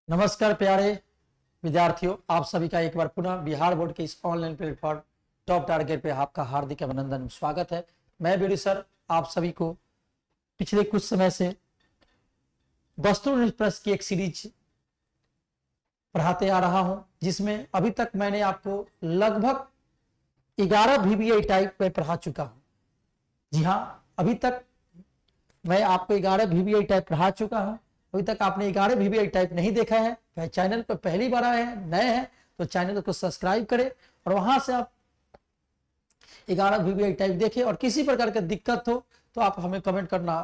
नमस्कार प्यारे विद्यार्थियों, आप सभी का एक बार पुनः बिहार बोर्ड के इस ऑनलाइन प्लेटफॉर्म टॉप टारगेट पे आपका हार्दिक अभिनंदन स्वागत है। मैं बीडी सर आप सभी को पिछले कुछ समय से वस्तुनिष्ठ प्रश्न की एक सीरीज पढ़ाते आ रहा हूं, जिसमें अभी तक मैंने आपको लगभग 11 VBI टाइप में पढ़ा चुका हूं। जी हाँ, अभी तक मैं आपको 11 VBI टाइप पढ़ा चुका हूं। अभी तक आपने 11 VBI टाइप नहीं देखा है, चैनल पर पहली बार आए हैं, नए हैं तो चैनल को सब्सक्राइब करें और वहां से आप 11 VBI टाइप देखें। और किसी प्रकार की दिक्कत हो तो आप हमें कमेंट करना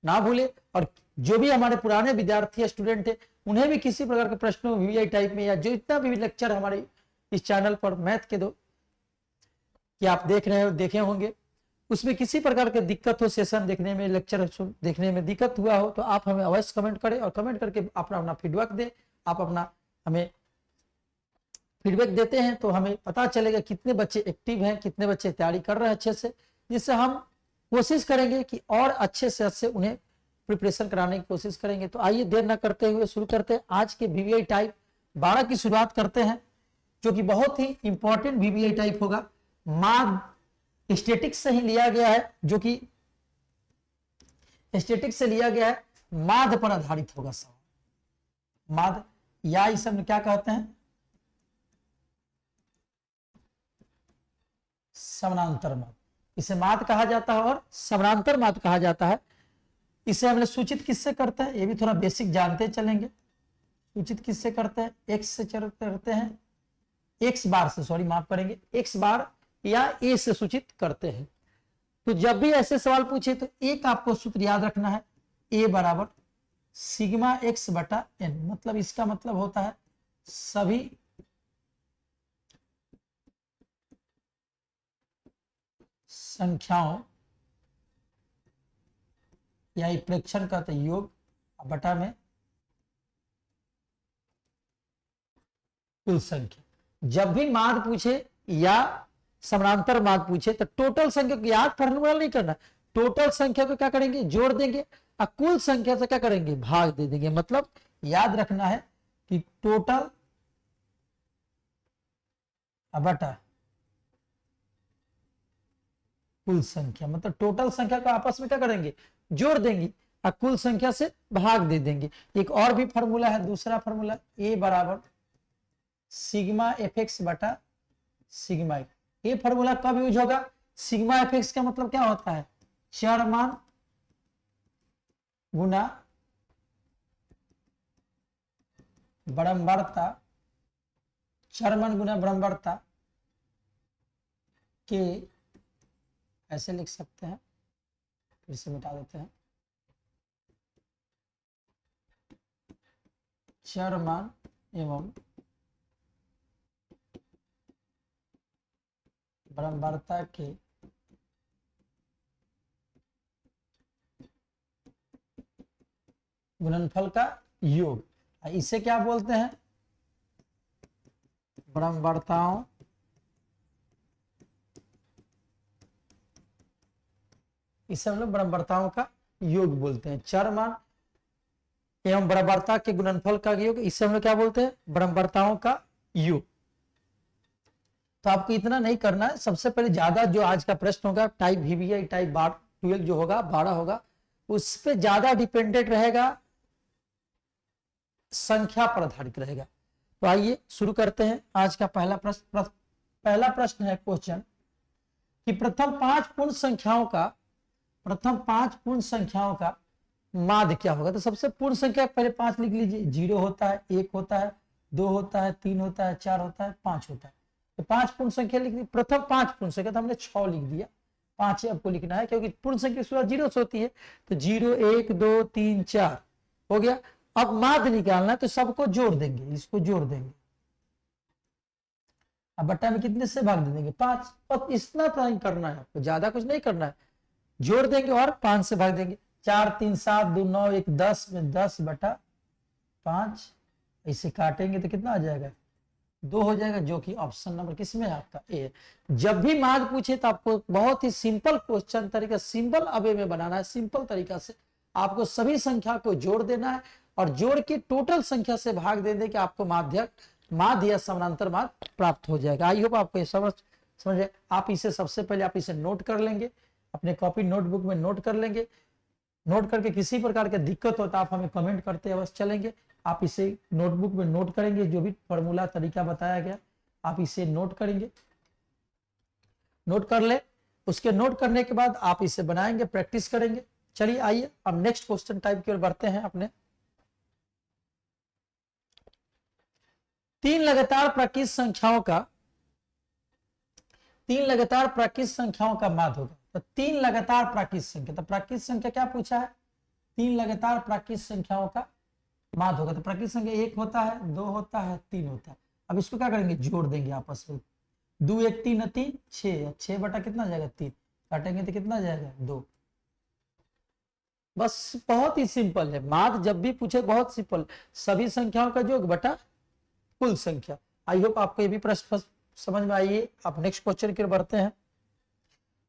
ना भूलें। और जो भी हमारे पुराने विद्यार्थी स्टूडेंट है, उन्हें भी किसी प्रकार के प्रश्न हो VBI टाइप में, या जो इतना भी लेक्चर हमारे इस चैनल पर मैथ के दो कि आप देख रहे हो देखे होंगे, उसमें किसी प्रकार की दिक्कत हो, सेशन देखने में, लेक्चर देखने में दिक्कत हुआ हो, तो आप हमें अवश्य कमेंट करें और कमेंट करके अपना फीडबैक दें। आप अपना हमें फीडबैक देते हैं तो हमें पता चलेगा कितने बच्चे एक्टिव हैं, कितने बच्चे तैयारी कर रहे हैं अच्छे से, जिससे हम कोशिश करेंगे कि और अच्छे से उन्हें प्रिपरेशन कराने की कोशिश करेंगे। तो आइए देर न करते हुए शुरू करते हैं। आज के VBI टाइप 12 की शुरुआत करते हैं, जो कि बहुत ही इंपॉर्टेंट VBI टाइप होगा। माद स्टैटिक्स से ही लिया गया है, जो कि स्टैटिक्स से लिया गया है, माद पर आधारित होगा। सवाल माद या इसे हम क्या कहते हैं, समानांतर माद। इसे माद कहा जाता है और समानांतर माद कहा जाता है। इसे हमने सूचित किससे करते हैं, ये भी थोड़ा बेसिक जानते चलेंगे। सूचित किससे करते हैं, एक्स से करते हैं, एक्स बार से, सॉरी माफ करेंगे, एक्स बार या ए से सूचित करते हैं। तो जब भी ऐसे सवाल पूछे तो एक आपको सूत्र याद रखना है, ए बराबर सिग्मा एक्स बटा एन। मतलब इसका मतलब होता है सभी संख्याओं या प्रेक्षण का योग बटा में कुल संख्या। जब भी माद पूछे या समानांतर माद पूछे तो टोटल संख्या को याद फॉर्मूला नहीं करना, टोटल संख्या को क्या करेंगे, जोड़ देंगे और कुल संख्या से क्या करेंगे, भाग दे देंगे। मतलब याद रखना है कि टोटल बटा कुल संख्या, मतलब टोटल संख्या को आपस में क्या करेंगे, जोड़ देंगे और कुल संख्या से भाग दे देंगे। एक और भी फॉर्मूला है, दूसरा फॉर्मूला, ए बराबर सिग्मा एफ एक्स बटा सिग्मा एक्स। ये फॉर्मूला कब यूज होगा, सिग्मा एफ एक्स का मतलब क्या होता है, चरमान गुना बरम्बरता, चरमान गुना बरम्बरता के, ऐसे लिख सकते हैं, फिर से मिटा देते हैं, चरमान एवं बरम्बरता के गुणनफल का योग। इसे क्या बोलते हैं, बरम्बरताओं इसे हम लोग बरम्बरताओं का योग बोलते हैं। चरमान एवं बरम्बरता के गुणनफल का योग, इसे हम लोग क्या बोलते हैं, बरम्बरताओं का योग। तो आपको इतना नहीं करना है। सबसे पहले ज्यादा जो आज का प्रश्न होगा टाइप VBI टाइप 12 जो होगा 12 होगा, उस पर ज्यादा डिपेंडेंट रहेगा, संख्या पर आधारित रहेगा। तो आइए शुरू करते हैं आज का पहला प्रश्न। पहला प्रश्न है क्वेश्चन कि प्रथम पांच पूर्ण संख्याओं का माध्य क्या होगा। तो सबसे पूर्ण संख्या पहले 5 लिख लीजिए। 0 होता है, 1 होता है, 2 होता है, 3 होता है, 4 होता है, 5 होता है। तो 5 पूर्ण संख्या लिख दी। प्रथम 5 पूर्ण संख्या, तो हमने 6 लिख दिया, 5 आपको लिखना है क्योंकि पूर्ण संख्या की शुरुआत 0 से होती है। तो 0 1 2 3 4 हो गया। अब माध्य निकालना है तो सबको जोड़ देंगे, इसको जोड़ देंगे। अब बट्टा में कितने से भाग दे देंगे, 5। और इतना तो करना है आपको, ज्यादा कुछ नहीं करना है, जोड़ देंगे और 5 से भाग देंगे। 4 3 7 2 9 1 10 में 10 बटा 5, इसे काटेंगे तो कितना आ जाएगा, 2 हो जाएगा, जो कि ऑप्शन नंबर किसमें है आपका ए। जब भी माध्य पूछे तो आपको बहुत ही सिंपल क्वेश्चन तरीका, सिंपल अवे में बनाना है। सिंपल तरीका से आपको सभी संख्या को जोड़ देना है और जोड़ के टोटल संख्या से भाग दे दे कि आपको माध्य या समानांतर माध्य प्राप्त हो जाएगा। आई होप आपको ये समझ आप इसे सबसे पहले आप इसे नोट कर लेंगे, अपने कॉपी नोटबुक में नोट कर लेंगे। नोट करके किसी प्रकार की दिक्कत होता आप हमें कमेंट करते अवश्य चलेंगे। आप इसे नोटबुक में नोट करेंगे, जो भी फॉर्मूला तरीका बताया गया आप इसे नोट करेंगे, नोट कर ले। उसके नोट करने के बाद आप इसे बनाएंगे, प्रैक्टिस करेंगे। चलिए आइए अब नेक्स्ट क्वेश्चन टाइप की ओर बढ़ते हैं। अपने तीन लगातार प्राकृत संख्याओं का माध्य होगा। तो तीन लगातार प्राकृत संख्या, तो प्राकृत संख्या क्या पूछा है, तीन लगातार प्राकृत संख्याओं का माध्य होगा। तो प्राकृत संख्या एक होता है, दो होता है, तीन होता है। अब इसको क्या करेंगे, जोड़ देंगे आपस में। 2 1 3 3 6 बटा कितना जाएगा 3, काटेंगे तो कितना जाएगा 2। बस बहुत ही सिंपल है, माध्य जब भी पूछे बहुत सिंपल, सभी संख्याओं का योग बटा कुल संख्या। आई होप आपको ये भी प्रश्न समझ में आइए। आप नेक्स्ट क्वेश्चन की ओर बढ़ते हैं।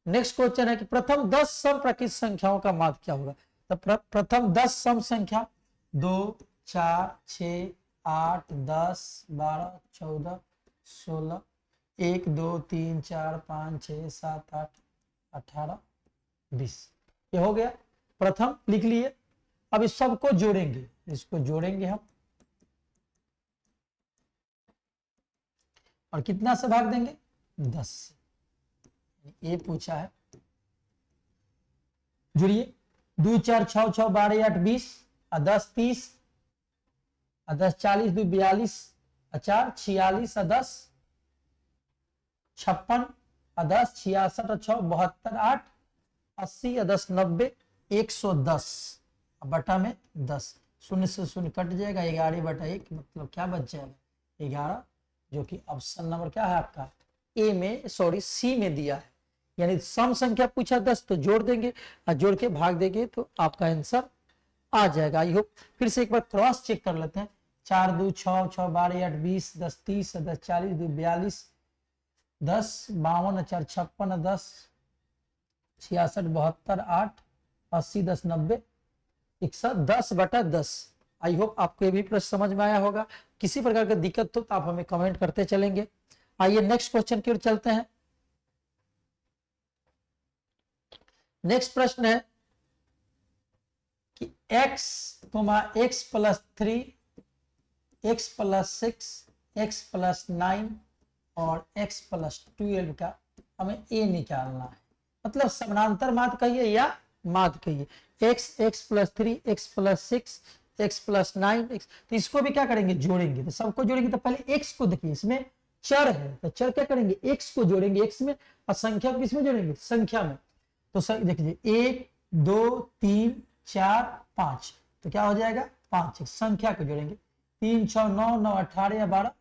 नेक्स्ट क्वेश्चन है कि प्रथम 10 सम प्राकृत संख्याओं का माध्य क्या होगा। तो प्रथम 10 सम संख्या 2 4 6 8 10 12 14 16 1 2 3 4 5 6 7 8 18 20 ये हो गया। प्रथम लिख लिए। अब इस सबको जोड़ेंगे, इसको जोड़ेंगे हम और कितना से भाग देंगे 10 से। ये पूछा है, जुड़िए। 2 4 6 6 12 8 20 और 10 30 और 10 40 2 42 और 4 46 और 10 56 और 10 66 और 6 72 8 80 और 10 90 110 बटा में 10। शून्य से शून्य कट जाएगा, 11 बटा 1 मतलब क्या बच जाएगा 11, जो कि ऑप्शन नंबर क्या है आपका ए में, सॉरी सी में दिया है। यानी सम संख्या पूछा 10 तो जोड़ देंगे और जोड़ के भाग देंगे तो आपका आंसर आ जाएगा। आई होप फिर से एक बार क्रॉस चेक कर लेते हैं। 4 2 6 6 12 8 20 10 30 10 40 2 42 10 52 4 56 10 66 72 8 80 10 90 110 बटा 10। आई होप आपको ये भी प्रश्न समझ में आया होगा। किसी प्रकार की दिक्कत हो तो आप हमें कमेंट करते चलेंगे। आइए नेक्स्ट क्वेश्चन की ओर चलते हैं। नेक्स्ट प्रश्न है कि x, x plus 3, x plus 6, x plus 9 और x प्लस 12 का हमें a निकालना है। मतलब समानांतर माध्य कहिए या माध्य कहिए। x plus 3, x plus 6, x plus 9, तो इसको भी क्या करेंगे जोड़ेंगे। तो सबको जोड़ेंगे तो पहले x को देखिए, इसमें चर है तो चर क्या करेंगे x को जोड़ेंगे x में, और संख्या को किसमें जोड़ेंगे संख्या में। तो देखिए 1 2 3 4 5, तो क्या हो जाएगा 5, संख्या को जोड़ेंगे 3 6 9 9 18 या 12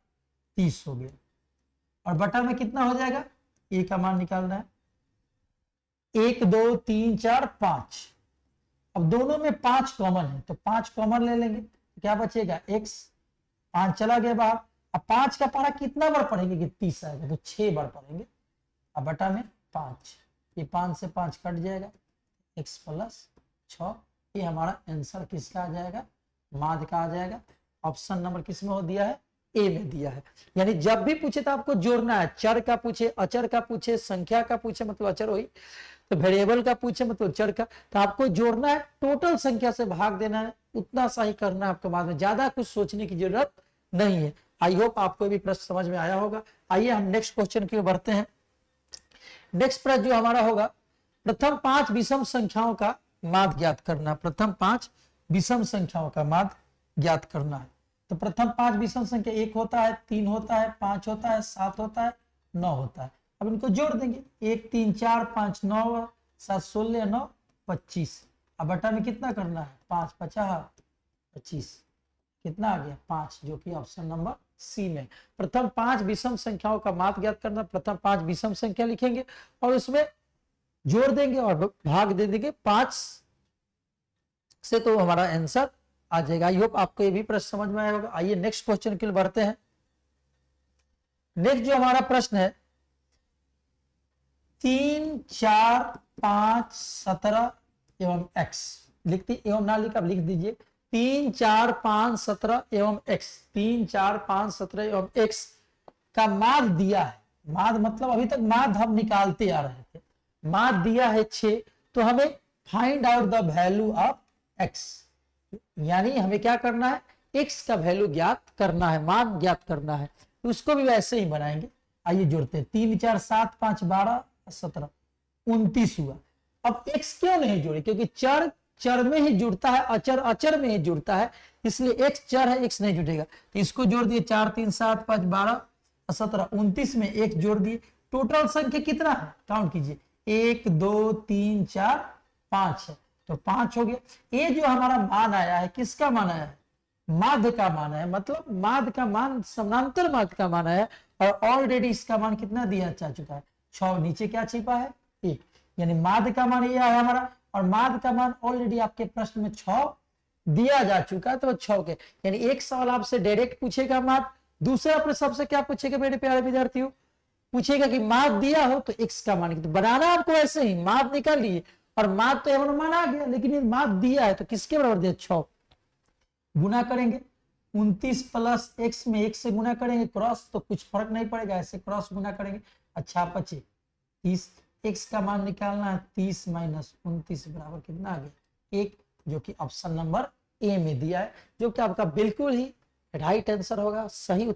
30 हो गया। और बटा में कितना हो जाएगा, ए का मान निकालना है। 1 2 3 4 5, अब दोनों में 5 कॉमन है तो 5 कॉमन ले लेंगे तो क्या बचेगा x, 5 चला गया बाहर। अब 5 का पारा कितना बार पढ़ेंगे कि 30 आएगा तो 6 बार पढ़ेंगे। अब बटा में 5, ये 5 से 5 कट जाएगा, x प्लस 6। ये हमारा आंसर किसका आ जाएगा, माध्य का आ जाएगा। ऑप्शन नंबर किस में हो दिया है, ए में दिया है। यानी जब भी पूछे तो आपको जोड़ना है, चर का पूछे, अचर का पूछे, संख्या का पूछे मतलब अचर हुई, तो वेरिएबल का पूछे मतलब चर का, तो आपको जोड़ना है, टोटल संख्या से भाग देना है, उतना सा ही करना है आपको। बाद में ज्यादा कुछ सोचने की जरूरत नहीं है। आई होप आपको भी प्रश्न समझ में आया होगा। आइए हम नेक्स्ट क्वेश्चन की ओर बढ़ते हैं। नेक्स्ट प्रश्न जो हमारा होगा, प्रथम 5 विषम संख्याओं का माध्य ज्ञात करना। प्रथम 5 विषम संख्याओं का माध्य ज्ञात करना है। तो प्रथम 5 विषम संख्या 1 होता है, 3 होता है, 5 होता है, 7 होता है, 9 होता है। अब इनको जोड़ देंगे, 1 3 4 5 9 7 16 9 25। अब बटा में कितना करना है, 5 50 25, कितना आ गया 5, जो कि ऑप्शन नंबर सी में। प्रथम 5 विषम संख्याओं का माध्य ज्ञात करना। प्रथम 5 विषम संख्या लिखेंगे और उसमें जोड़ देंगे और भाग दे देंगे 5 से, तो हमारा आंसर आ जाएगा। आई होप आपको ये भी प्रश्न समझ में आया होगा। आइए नेक्स्ट क्वेश्चन के लिए बढ़ते हैं। नेक्स्ट जो हमारा प्रश्न है, 3 4 5 17 एवं x, लिखती एवं ना लिख, अब लिख दीजिए 3 4 5 17 एवं x, 3 4 5 17 एवं x का माद दिया है। माद मतलब अभी तक माद हम निकालते आ रहे थे, माद दिया है 6, तो हमें find out the value of x, यानी हमें क्या करना है, x का वैल्यू ज्ञात करना है, मान ज्ञात करना है। तो उसको भी वैसे ही बनाएंगे। आइए जोड़ते हैं, 3 4 7 5 12 17 29 हुआ। अब x क्यों नहीं जोड़े, क्योंकि चर चर में ही जुड़ता है, अचर अचर में ही जुड़ता है, इसलिए x चर है, x नहीं जुड़ेगा। तो इसको जोड़ दिए, 4 3 7 5 12 17 29 में 1 जोड़ दिए। टोटल संख्या कितना है, काउंट कीजिए, 1 2 3 4 5 है, तो 5 हो गया। ये जो हमारा मान आया है, किसका मान आया है, माध्य का मान है, मतलब माध्य का मान, समानांतर माध्य का मान है। और ऑलरेडी इसका मान कितना दिया जा चुका है, 6। नीचे क्या छिपा है, 1, यानी माध्य का मान यह है हमारा, और माध्य का मान ऑलरेडी आपके प्रश्न में 6 दिया जा चुका है, तो 6 के, यानी एक सवाल आपसे डायरेक्ट पूछेगा माध्य, दूसरा अपने सबसे क्या पूछेगा मेरे प्यारे विद्यार्थियों, पूछेगा कि माध्य दिया हो तो x का मान, तो बनाना आपको ऐसे ही, माध्य निकाल लिए और माध्य तो हमारा मान आ गया, लेकिन ये माध्य दिया है तो किसके बराबर दिया, 6। गुना करेंगे, 29 प्लस x में 1 से गुना करेंगे, क्रॉस, तो कुछ फर्क नहीं पड़ेगा, ऐसे क्रॉस गुना करेंगे। अच्छा 25, 30, x का मान निकालना है, 30 माइनस 29 बराबर कितना आ गया, 1, जो कि ऑप्शन नंबर ए में दिया है, जो कि आपका बिल्कुल ही राइट आंसर होगा, सही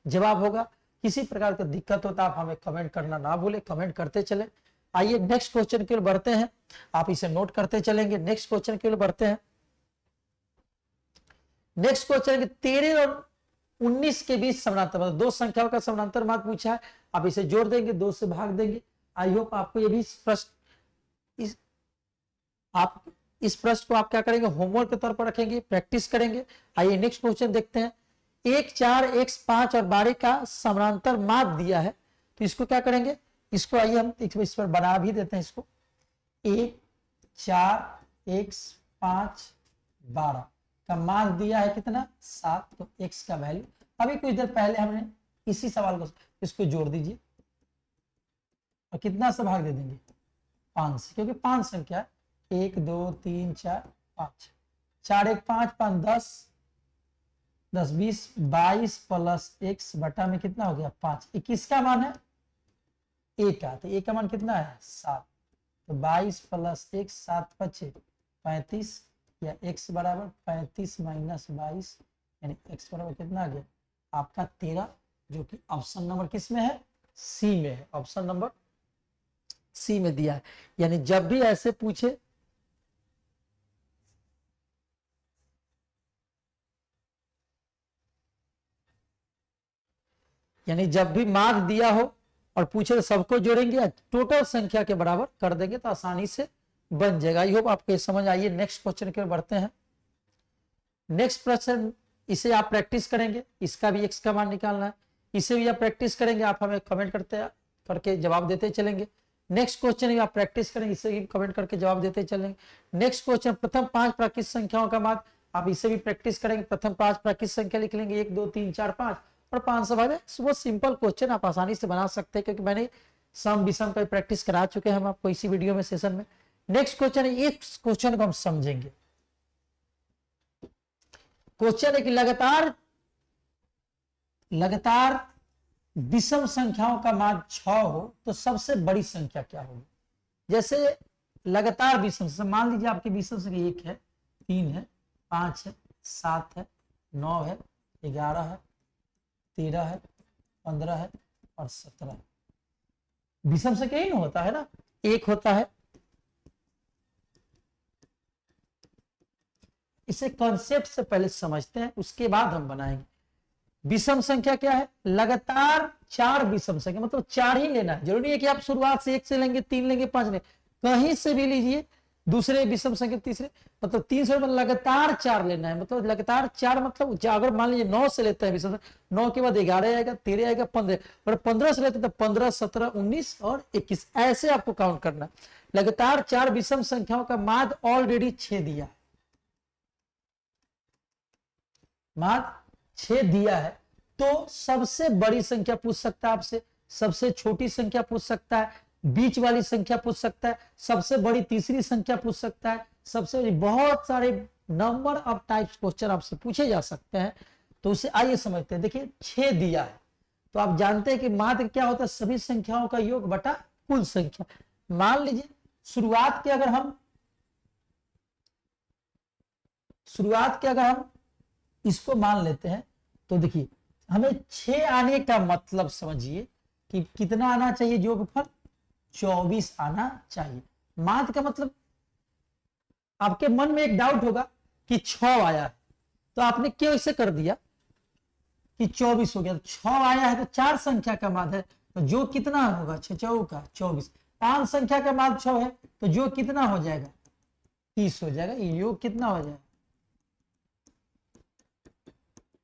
जवाब होगा। किसी प्रकार का दिक्कत होता आप हमें कमेंट करना ना भूले, कमेंट करते चले। आइए नेक्स्ट क्वेश्चन की ओर बढ़ते हैं, आप इसे नोट करते चलेंगे। नेक्स्ट क्वेश्चन की ओर बढ़ते हैं। नेक्स्ट क्वेश्चन 13 और 19 के बीच समानांतर, मतलब दो संख्याओं का समानांतर माध्य पूछा है, आप इसे जोड़ देंगे, 2 से भाग देंगे। आई होप आपको ये भी प्रश्न, आप इस प्रश्न को आप क्या करेंगे, होमवर्क के तौर पर रखेंगे, प्रैक्टिस करेंगे। आइए नेक्स्ट क्वेश्चन देखते हैं। 1 4 x 5 और 12 का समानांतर माध्य दिया है, तो इसको क्या करेंगे, इसको आइए हम इस पर बना भी देते हैं इसको। 1 4 x 5 12 का माध्य दिया है कितना, 7, तो x का वैल्यू, अभी कुछ देर पहले हमने इसी सवाल को, इसको जोड़ दीजिए और कितना से भाग दे देंगे, 5 से, क्योंकि 5 संख्या है, 1 2 3 4 5, 4 1 5 5 10 10 20 22 प्लस x बटा में कितना हो गया, 5। 21 का मान है a का, तो a का मान कितना है, 7, तो 22 प्लस x 7 5 35, या x बराबर 35 माइनस 22, यानी x बराबर कितना आ गया आपका 13, जो कि ऑप्शन नंबर किस में है, सी में है, ऑप्शन नंबर सी में दिया है। यानी जब भी ऐसे पूछे, यानी जब भी मार्क दिया हो और पूछे तो सबको जोड़ेंगे, टोटल संख्या के बराबर कर देंगे, तो आसानी से बन जाएगा। आई होप आपको ये समझ आइए। नेक्स्ट क्वेश्चन की ओर बढ़ते हैं। नेक्स्ट प्रश्न, इसे आप प्रैक्टिस करेंगे, इसका भी x का मान निकालना है, इसे भी आप प्रैक्टिस करेंगे, आप हमें कमेंट करके जवाब देते चलेंगे। नेक्स्ट क्वेश्चन भी आप प्रैक्टिस करेंगे, इसे भी कमेंट करके जवाब देते चलेंगे। नेक्स्ट क्वेश्चन, प्रथम 5 प्राकृतिक संख्याओं का माध्य, आप इसे भी प्रैक्टिस करेंगे, प्रथम 5 प्राकृतिक संख्या लिख लेंगे, 1 2 3 4 5 और 5 से भागे। वो सिंपल क्वेश्चन आप आसानी से बना सकते हैं, क्योंकि मैंने सम विषम का प्रैक्टिस करा चुके हैं हम आपको इसी वीडियो में, सेशन में। नेक्स्ट क्वेश्चन, एक क्वेश्चन को हम समझेंगे। क्वेश्चन है कि लगातार विषम संख्याओं का माध्य 6 हो तो सबसे बड़ी संख्या क्या होगी। जैसे लगातार विषम, मान लीजिए आपकी विषम संख्या 1 है, 3 है, 5 है, 7 है, 9 है, 11 है, 13 है, 15 है और 17 है। विषम संख्या ही ना होता है ना, 1 होता है। इसे कॉन्सेप्ट से पहले समझते हैं, उसके बाद हम बनाएंगे। विषम संख्या क्या है, लगातार 4 विषम संख्या, मतलब 4 ही लेना है, जरूरी है कि आप शुरुआत से 1 से लेंगे, 3 लेंगे, 5 लेंगे, कहीं से भी लीजिए, दूसरे विषम संख्या तीसरे, मतलब 3 से लगातार 4 लेना है। मतलब लगातार 4 मतलब अगर मान लीजिए 9 से लेते हैं विषम, 9 के बाद 11 आएगा, 13 आएगा, 15, और 15 से लेते हैं तो 15 17 19 और 21, ऐसे आपको काउंट करना। लगातार 4 विषम संख्याओं का माध्य ऑलरेडी 6 दिया है, माध्य 6 दिया है, तो सबसे बड़ी संख्या पूछ सकता है आपसे, सबसे छोटी संख्या पूछ सकता है, बीच वाली संख्या पूछ सकता है, सबसे बड़ी तीसरी संख्या पूछ सकता है, सबसे बड़ी, बहुत सारे नंबर ऑफ टाइप्स क्वेश्चन आपसे पूछे जा सकते हैं, तो उसे आइए समझते हैं। देखिए 6 दिया है, तो आप जानते हैं कि माध्य क्या होता है, सभी संख्याओं का योग बटा कुल संख्या। मान लीजिए शुरुआत के अगर हम इसको मान लेते हैं, तो देखिए हमें 6 आने का मतलब समझिए कि कितना आना चाहिए, योगफल 24 आना चाहिए। माध्य का मतलब, आपके मन में एक डाउट होगा कि 6 आया है, तो आपने क्यों इसे कर दिया कि 24 हो गया। 6 आया है तो 4 संख्या का माध्य है, तो जो कितना होगा 6 चौका 24। 5 संख्या का माध्य 6 है, तो जो कितना हो जाएगा 30 हो जाएगा। योग कितना हो जाएगा,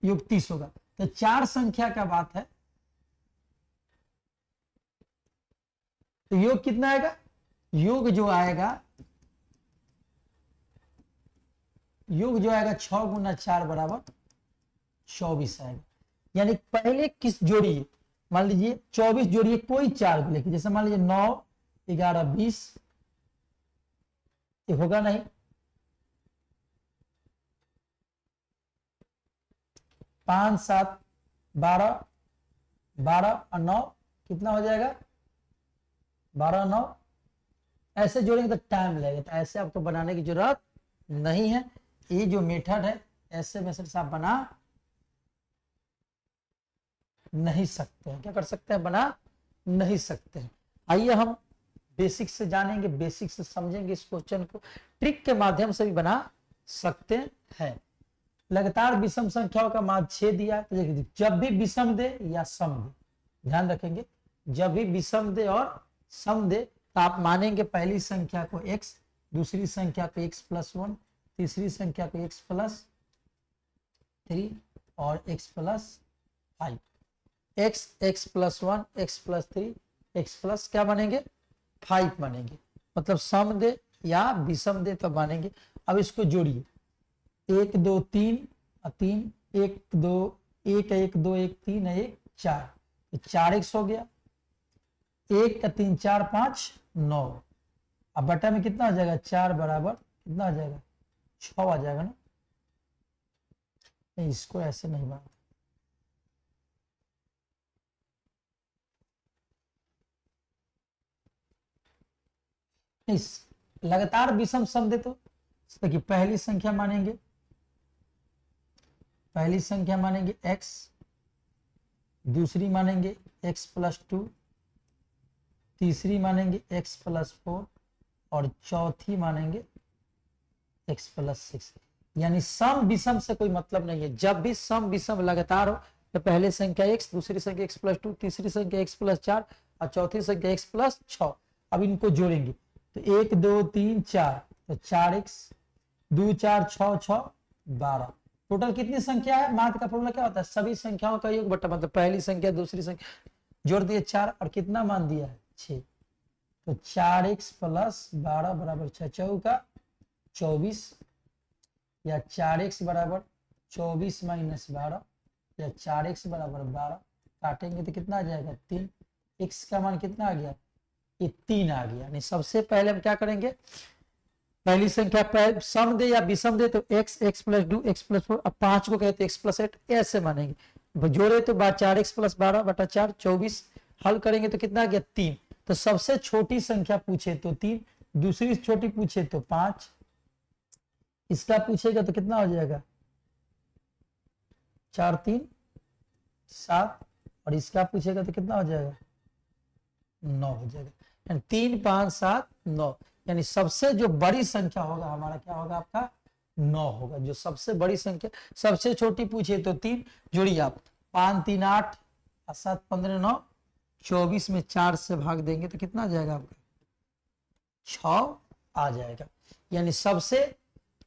योग 30 होगा। तो 4 संख्या का बात है, तो योग कितना आएगा, योग जो आएगा 6 गुना 4 बराबर 24 आएगा। यानी पहले किस जोड़िए, मान लीजिए 24 जोड़िए कोई 4 को लेके, जैसे मान लीजिए 9 11 20, ये होगा नहीं, 5 7 12 12 और 9 कितना हो जाएगा 12 9, ऐसे जोड़ेंगे तो टाइम लगेगा। तो ऐसे आपको बनाने की जरूरत नहीं है। ये जो मेथड है ऐसे में से आप बना नहीं सकते हैं। क्या कर सकते हैं, बना नहीं सकते हैं। आइए हम बेसिक से जानेंगे, बेसिक से समझेंगे इस क्वेश्चन को, ट्रिक के माध्यम से भी बना सकते हैं। लगातार विषम संख्याओं का मान 6 दिया, तो देखिए जब भी विषम दे या सम दे, ध्यान रखेंगे, जब भी विषम दे और सम दे तो आप मानेंगे पहली संख्या को x, दूसरी संख्या को x + 1, तीसरी संख्या को x + 3 और x + 5। x + 1 x + 3 x + क्या मानेंगे 5 मानेंगे, मतलब सम दे या विषम दे तो मानेंगे। अब इसको जोड़िए, 1 2 3 3 1 2 1 1 2 1 3 1 4, 4x हो गया, 1 का 3 4 5 9। अब बटा में कितना आ जाएगा, 4 बराबर कितना आ जाएगा 6 आ जाएगा ना। नहीं, इसको ऐसे नहीं बात, इस लगातार विषम सम दे तो देखिए पहली संख्या मानेंगे x, दूसरी मानेंगे x + 2, तीसरी मानेंगे x + 4 और चौथी मानेंगे x + 6। यानी सम विषम से कोई मतलब नहीं है। जब भी सम विषम लगातार हो तो पहले संख्या x, दूसरी संख्या x + 2, तीसरी संख्या x + 4 और चौथी संख्या x + 6। अब इनको जोड़ेंगे तो 1 2 3 4, तो 4x 2 4 6 6 12। टोटल कितनी संख्या है, माध्य का फॉर्मूला क्या होता है, सभी संख्याओं का योग बटा, मतलब पहली संख्या दूसरी संख्या जोड़ दिए 4 और कितना मान दिया है 6, तो 4x + 12 बराबर 6 चौका 24, या 4x बराबर 24 - 12, या 4x बराबर 12। काटेंगे तो कितना आ जाएगा 3, x का मान कितना आ गया, ये 3 आ गया। यानी सबसे पहले हम क्या करेंगे, पहली संख्या सम दे या विषम दे तो x x + 2 x + 4, अब 5 को कहते हैं x + 8, ऐसे मानेंगे। जोड़े तो 4x + 12 बटा 4 24, हल करेंगे तो कितना आ गया 3। तो सबसे छोटी संख्या पूछे तो 3, दूसरी छोटी पूछे तो 5, इसका पूछेगा तो कितना हो जाएगा 4 3 7, और इसका पूछेगा तो कितना हो जाएगा 9 हो जाएगा। यानी 3 5 7 9, यानी सबसे जो बड़ी संख्या होगा हमारा क्या होगा, आपका 9 होगा। जो सबसे बड़ी संख्या, सबसे छोटी पूछे तो 3, जोड़िए आप 5 3 8 7 15 9, 24 में 4 से भाग देंगे तो कितना आ जाएगा आपका 6 आ जाएगा। यानी सबसे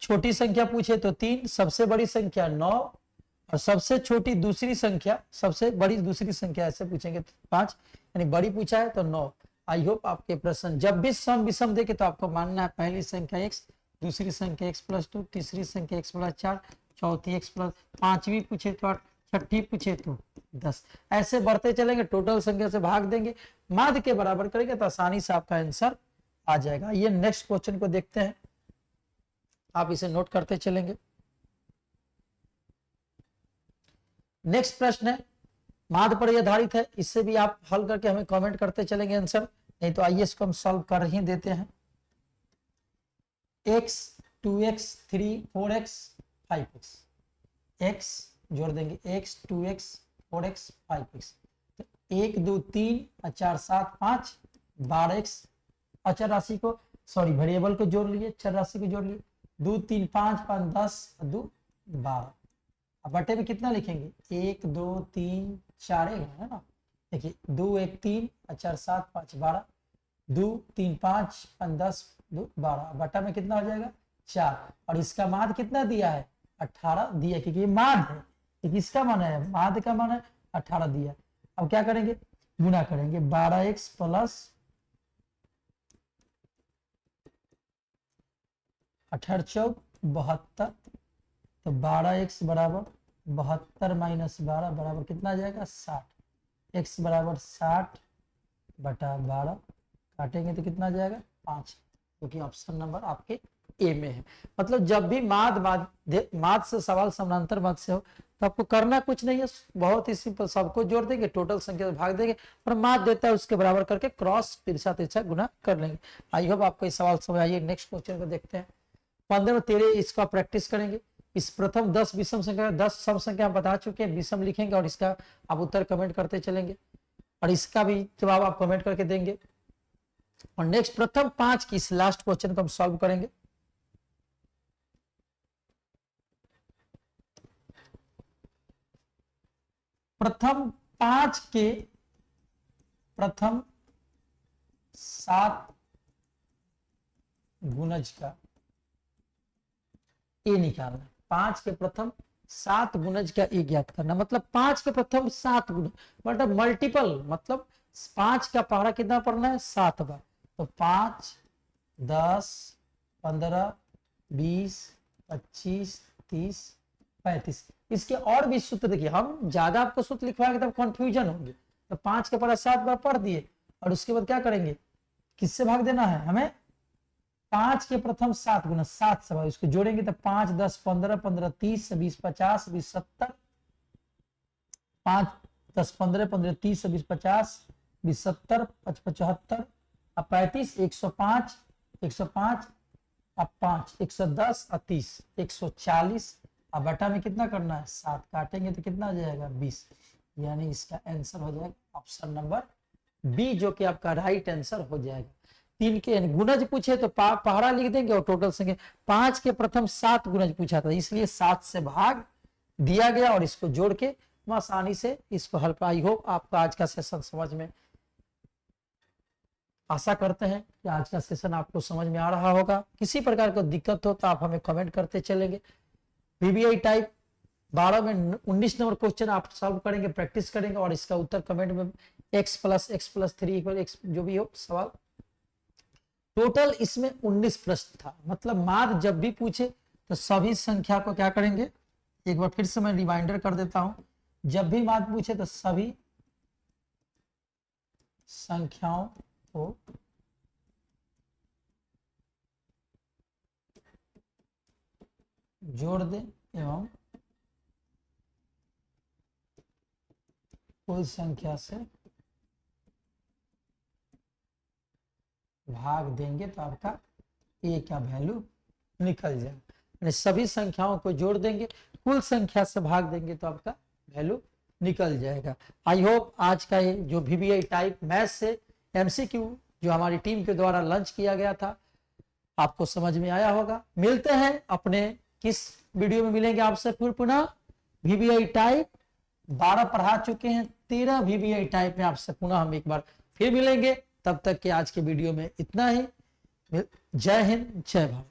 छोटी संख्या पूछे तो 3, सबसे बड़ी संख्या 9, और सबसे छोटी दूसरी संख्या, सबसे बड़ी दूसरी संख्या ऐसे पूछेंगे तो 5, यानी बड़ी पूछा है तो 9। आई होप आपके प्रश्न, जब भी सम विषम देखे तो आपको मानना है पहली संख्या x, दूसरी संख्या x + 2, तीसरी संख्या x + 4, चौथी x +, पांचवी पूछे तो 8, छठी पूछे तो 10, ऐसे बढ़ते चलेंगे, टोटल संख्या से भाग देंगे, माध्य के बराबर करेंगे तो आसानी से आपका आंसर आ जाएगा। ये नेक्स्ट क्वेश्चन को देखते हैं। आप इसे नोट करते चलेंगे। नेक्स्ट प्रश्न है, माध्य पर यह आधारित है, इससे भी आप हल करके हमें कमेंट करते चलेंगे आंसर, नहीं तो आइए इसको हम सॉल्व कर ही देते हैं। x 2x 3 4x 5x, x जोड़ देंगे x 2x 4x 5x, तो 1 2 3 4 7 5 12x, अचर राशि को सॉरी वेरिएबल को जोड़ लिए, चर राशि को जोड़ लिए, 2 3 5 5 10 2 12। अब बटे में कितना लिखेंगे, 1 2 3 4 है ना, देखिए 2 1 3 4 7 5 12, 2 3 5 5 10 2 12, बटा में कितना हो जाएगा 4, और इसका माध्य कितना दिया है 18 दिया, क्योंकि ये माध्य है, ये किसका मान है, माध्य का मान है 18 दिया। अब क्या करेंगे, गुना करेंगे, 12x प्लस 18 चौक 72, तो 12x बराबर 72 माइनस 12 बराबर कितना आ जाएगा 60, x बराबर 60 बटा 12, काटेंगे तो कितना आ जाएगा 5, क्योंकि ऑप्शन नंबर आपके ए में है। मतलब जब भी माध्य से सवाल समानांतर माध्य से हो तो आपको करना कुछ नहीं है, बहुत ही सिंपल, सबको जोड़ देंगे, टोटल संख्या से भाग देंगे और माध्य देता है उसके बराबर करके क्रॉस तिरछा तिरछा गुना कर लेंगे। आई होप आपको ये सवाल समझ आइए। नेक्स्ट क्वेश्चन को देखते हैं। 15 और 13 इसका प्रैक्टिस करेंगे। इस प्रथम 10 विषम संख्या, 10 सम संख्या हम बता चुके हैं, विषम लिखेंगे और इसका आप उत्तर कमेंट करते चलेंगे और इसका भी जवाब आप कमेंट करके देंगे। और नेक्स्ट प्रथम 5 की इस लास्ट क्वेश्चन को हम सॉल्व करेंगे। प्रथम 5 के प्रथम 7 गुणज का ए निकालना, 5 के प्रथम 7 गुणज का ए ज्ञात करना, मतलब 5 के प्रथम 7 गुणज मतलब मल्टीपल, मतलब 5 का पहाड़ा कितना पढ़ना है 7 बार, तो 5 10 15 20 25 30 35, इसके और भी सूत्र देखिए, हम ज्यादा आपको सूत्र लिखवाएंगे तब कंफ्यूजन होंगे, तो 5 के पहले 7 बार पढ़ दिए और उसके बाद क्या करेंगे, किससे भाग देना है हमें, 5 के प्रथम 7 गुना 7 से भाग, इसको जोड़ेंगे तो 5 10 15 15 30 20 50 20 70, 5 10 15 15 30 20 50 20 70 75 अब 35 105 105 अब 5 110 और 30 140, अब बटा में कितना करना है 7, काटेंगे तो कितना आ जाएगा 20, यानी इसका आंसर हो जाएगा ऑप्शन नंबर बी, जो कि आपका राइट आंसर हो जाएगा। 3 के गुणज पूछे तो पहाड़ा लिख देंगे और टोटल संख्या, 5 के प्रथम 7 गुणज पूछा था, इसलिए 7 से भाग दिया गया और इसको जोड़ के हम आसानी से इसको हल। आई होप आपका आज का सेशन समझ में, आशा करते हैं कि आज का सेशन आपको समझ में आ रहा होगा। किसी प्रकार का दिक्कत हो तो आप हमें कमेंट करते चलेंगे। VBI टाइप 12 में 19 नंबर क्वेश्चन आप सॉल्व करेंगे, प्रैक्टिस करेंगे और इसका उत्तर कमेंट में x + 3 = x जो भी हो सवाल। टोटल इसमें 19 प्रश्न था, मतलब माध्य जब भी पूछे तो सभी संख्या को क्या करेंगे, एक बार फिर से मैं रिमाइंडर कर देता हूं, जब भी माध्य पूछे तो सभी संख्याओं को जोड़ दे एवं कुल संख्या से भाग देंगे तो आपका ए का वैल्यू निकल जाएगा। यानी सभी संख्याओं को जोड़ देंगे, कुल संख्या से भाग देंगे तो आपका वैल्यू निकल जाएगा। आई होप आज का ये जो VBI टाइप मैथ से MCQ जो हमारी टीम के द्वारा लॉन्च किया गया था आपको समझ में आया होगा। मिलते हैं अपने किस वीडियो में, मिलेंगे आपसे फिर पुनः VBI टाइप 12 पढ़ा चुके हैं, 13 VBI टाइप में आपसे पुनः हम एक बार फिर मिलेंगे। तब तक के आज के वीडियो में इतना ही। जय हिंद, जय भारत।